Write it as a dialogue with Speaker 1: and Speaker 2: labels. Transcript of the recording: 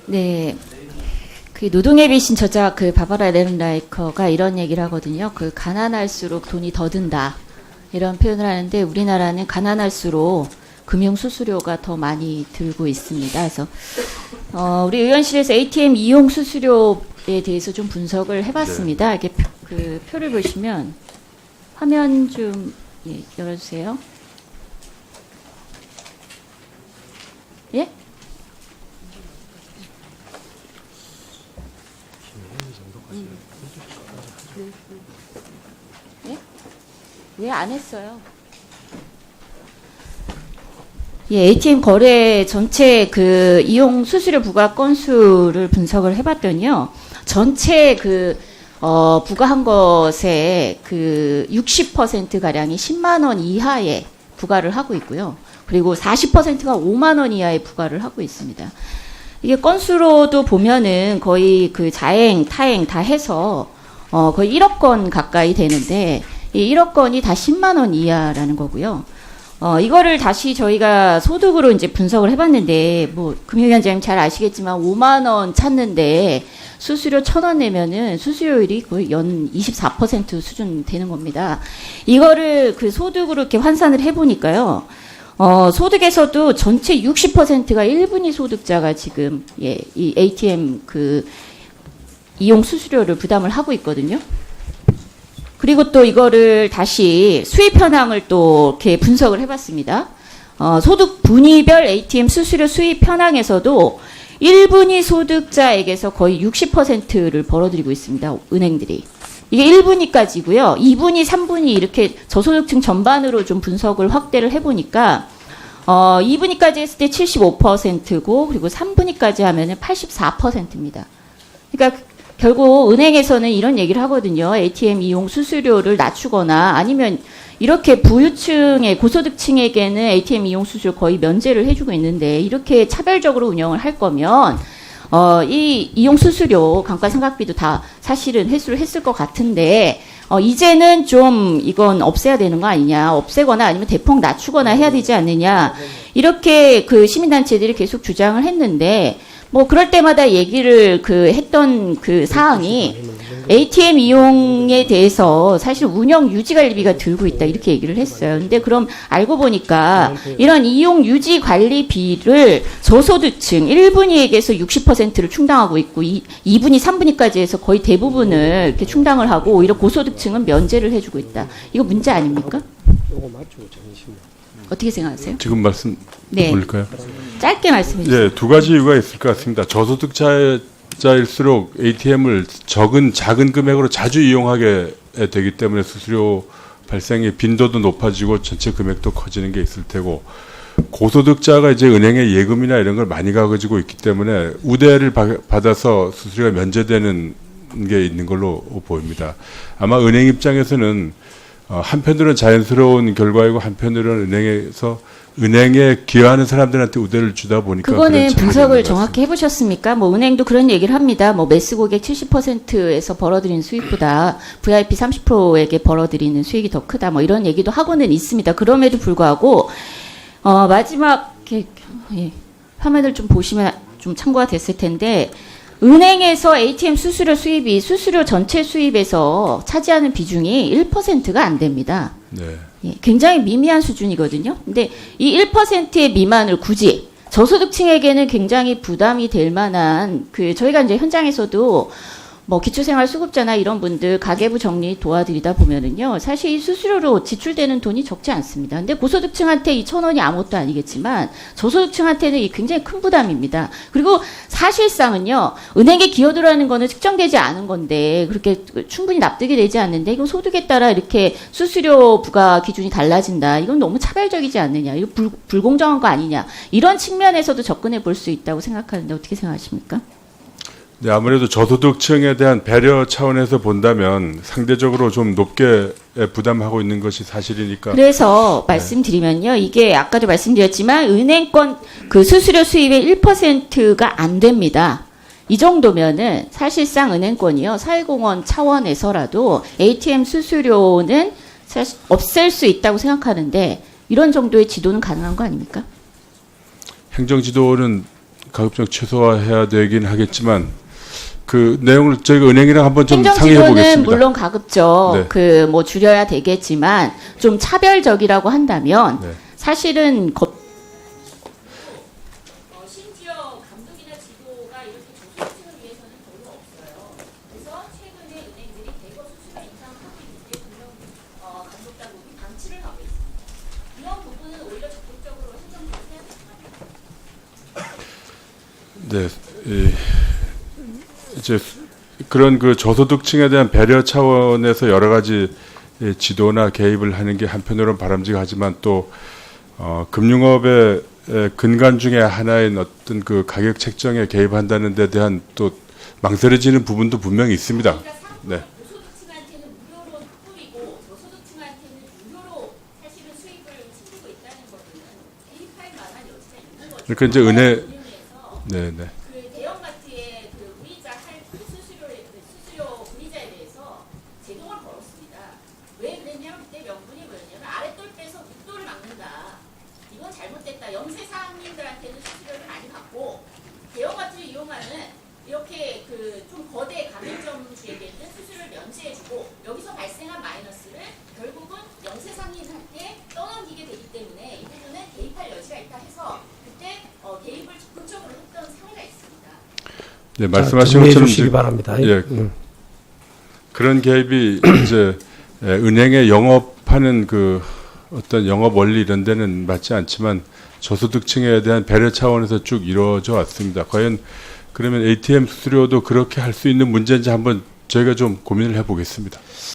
Speaker 1: 네. 그 노동의 비신 저자 그 바바라 레른라이커가 이런 얘기를 하거든요. 그 가난할수록 돈이 더 든다. 이런 표현을 하는데 우리나라는 가난할수록 금융 수수료가 더 많이 들고 있습니다. 그래서 우리 의원실에서 ATM 이용 수수료에 대해서 좀 분석을 해봤습니다. 이렇게 그 표를 보시면 화면 좀 열어주세요. 예? 왜 안 했어요? 예, ATM 거래 전체 그 이용 수수료 부과 건수를 분석을 해봤더니요. 전체 그 부과한 것에 그 60% 가량이 10만 원 이하에 부과를 하고 있고요. 그리고 40%가 5만 원 이하에 부과를 하고 있습니다. 이게 건수로도 보면은 거의 그 자행, 타행 다 해서 거의 1억 건 가까이 되는데 이 1억 건이 다 10만 원 이하라는 거고요. 이거를 다시 저희가 소득으로 이제 분석을 해봤는데, 뭐, 금융위원장님 잘 아시겠지만 5만 원 찾는데 수수료 1,000원 내면은 수수료율이 거의 연 24% 수준 되는 겁니다. 이거를 그 소득으로 이렇게 환산을 해보니까요. 소득에서도 전체 60%가 1분위 소득자가 지금, 이 ATM 그 이용 수수료를 부담을 하고 있거든요. 그리고 또 이거를 다시 수입 현황을 또 이렇게 분석을 해봤습니다. 소득 분위별 ATM 수수료 수입 현황에서도 1분위 소득자에게서 거의 60%를 벌어들이고 있습니다. 은행들이. 이게 1분위까지고요. 2분위, 3분위 이렇게 저소득층 전반으로 좀 분석을 확대를 해보니까 2분위까지 했을 때 75%고 그리고 3분위까지 하면은 84%입니다. 그러니까 결국 은행에서는 이런 얘기를 하거든요. ATM 이용 수수료를 낮추거나 아니면 이렇게 부유층의 고소득층에게는 ATM 이용 수수료 거의 면제를 해주고 있는데 이렇게 차별적으로 운영을 할 거면 이 이용 수수료 감가상각비도 다 사실은 회수를 했을 것 같은데 이제는 좀 이건 없애야 되는 거 아니냐, 없애거나 아니면 대폭 낮추거나 해야 되지 않느냐 이렇게 그 시민단체들이 계속 주장을 했는데. 뭐 그럴 때마다 얘기를 했던 그 사항이 ATM 이용에 대해서 사실 운영 유지 관리비가 들고 있다 이렇게 얘기를 했어요. 근데 그럼 알고 보니까 이런 이용 유지 관리비를 저소득층 1분위에게서 60%를 충당하고 있고 2분위, 3분위까지 해서 거의 대부분을 이렇게 충당을 하고 오히려 고소득층은 면제를 해주고 있다. 이거 문제 아닙니까? 어떻게 생각하세요?
Speaker 2: 지금 말씀
Speaker 1: 네.
Speaker 2: 올릴까요?
Speaker 1: 짧게 말씀해 주세요.
Speaker 2: 네, 두 가지 이유가 있을 것 같습니다. 저소득자일수록 ATM을 작은 금액으로 자주 이용하게 되기 때문에 수수료 발생의 빈도도 높아지고 전체 금액도 커지는 게 있을 테고, 고소득자가 이제 은행에 예금이나 이런 걸 많이 가지고 있기 때문에 우대를 받아서 수수료가 면제되는 게 있는 걸로 보입니다. 아마 은행 입장에서는 한편으로는 자연스러운 결과이고 한편으로는 은행에 기여하는 사람들한테 우대를 주다 보니까
Speaker 1: 그거는 분석을 정확히 해보셨습니까? 뭐 은행도 그런 얘기를 합니다. 뭐 매스 고객 70%에서 벌어들이는 수익보다 VIP 30%에게 벌어들이는 수익이 더 크다. 뭐 이런 얘기도 하고는 있습니다. 그럼에도 불구하고 마지막 화면을 좀 보시면 좀 참고가 됐을 텐데. 은행에서 ATM 수수료 수입이 수수료 전체 수입에서 차지하는 비중이 1%가 안 됩니다.
Speaker 2: 네.
Speaker 1: 예, 굉장히 미미한 수준이거든요. 근데 이 1%의 미만을 굳이 저소득층에게는 굉장히 부담이 될 만한 저희가 이제 현장에서도 뭐 기초생활수급자나 이런 분들 가계부 정리 도와드리다 보면은요, 사실 이 수수료로 지출되는 돈이 적지 않습니다. 근데 고소득층한테 이 1,000원이 아무것도 아니겠지만 저소득층한테는 이 굉장히 큰 부담입니다. 그리고 사실상은요, 은행에 기여도라는 거는 측정되지 않은 건데 그렇게 충분히 납득이 되지 않는데 이거 소득에 따라 이렇게 수수료 부과 기준이 달라진다. 이건 너무 차별적이지 않느냐. 이거 불공정한 거 아니냐. 이런 측면에서도 접근해 볼 수 있다고 생각하는데 어떻게 생각하십니까?
Speaker 2: 네, 아무래도 저소득층에 대한 배려 차원에서 본다면 상대적으로 좀 높게 부담하고 있는 것이 사실이니까.
Speaker 1: 그래서 말씀드리면요, 이게 아까도 말씀드렸지만 은행권 그 수수료 수입의 1%가 안 됩니다. 이 정도면은 사실상 은행권이요, 사회공헌 차원에서라도 ATM 수수료는 사실 없앨 수 있다고 생각하는데 이런 정도의 지도는 가능한 거 아닙니까?
Speaker 2: 행정지도는 가급적 최소화해야 되긴 하겠지만 그 내용을 저희가 은행이랑 한번 좀 상의해
Speaker 1: 행정지도는
Speaker 2: 보겠습니다.
Speaker 1: 물론 가급적
Speaker 2: 네.
Speaker 1: 그 뭐 줄여야 되겠지만 좀 차별적이라고 한다면
Speaker 2: 네.
Speaker 1: 사실은
Speaker 3: 심지어 감독이나 지도가 이렇게 조수수를 위해서는 별로 없어요. 그래서 최근에 은행들이 대거 수수료 인상을 하고 있는데 분명 감독 당국이 방치를 하고 있습니다. 이런 부분은 오히려 적극적으로 행정부가 해야 됩니다.
Speaker 2: 네, 이제 그런 그 저소득층에 대한 배려 차원에서 여러 가지 지도나 개입을 하는 게 한편으로는 바람직하지만 또 금융업의 근간 중에 하나인 어떤 그 가격 책정에 개입한다는 데 대한 또 망설여지는 부분도 분명히 있습니다. 네.
Speaker 3: 고소득층한테는 무료로 뿌리고 저소득층한테는 유료로 사실은 수익을 챙기고 있다는 것은 개입할 만한 여지가 있는 거죠.
Speaker 2: 그러니까 이제 은행,
Speaker 3: 금융에서
Speaker 2: 네, 네.
Speaker 3: 그 대형마트의 그 무이자 그 수수료 무이자에 대해서 제동을 걸었습니다. 왜 그랬냐면 그때 명분이 뭐였냐면 아랫돌 빼서 윗돌을 막는다. 이건 잘못됐다. 영세 상인들한테는 수수료를 많이 받고 대형마트를 이용하는 이렇게 그 좀 거대 가맹점주에게는 수수료를 면제해주고 여기서 발생한 마이너스를 결국은 영세 상인한테 떠넘기게 되기 때문에 이 부분은 개입할 여지가 있다 해서 그때 개입을 적극적으로 했던 사례가 있습니다.
Speaker 2: 네, 말씀하신
Speaker 4: 정리해
Speaker 2: 것처럼
Speaker 4: 주시기
Speaker 2: 이제
Speaker 4: 바랍니다.
Speaker 2: 예, 그런 개입이 이제 은행에 영업하는 그 어떤 영업 원리 이런 데는 맞지 않지만 저소득층에 대한 배려 차원에서 쭉 이루어져 왔습니다. 과연 그러면 ATM 수수료도 그렇게 할 수 있는 문제인지 한번 저희가 좀 고민을 해보겠습니다.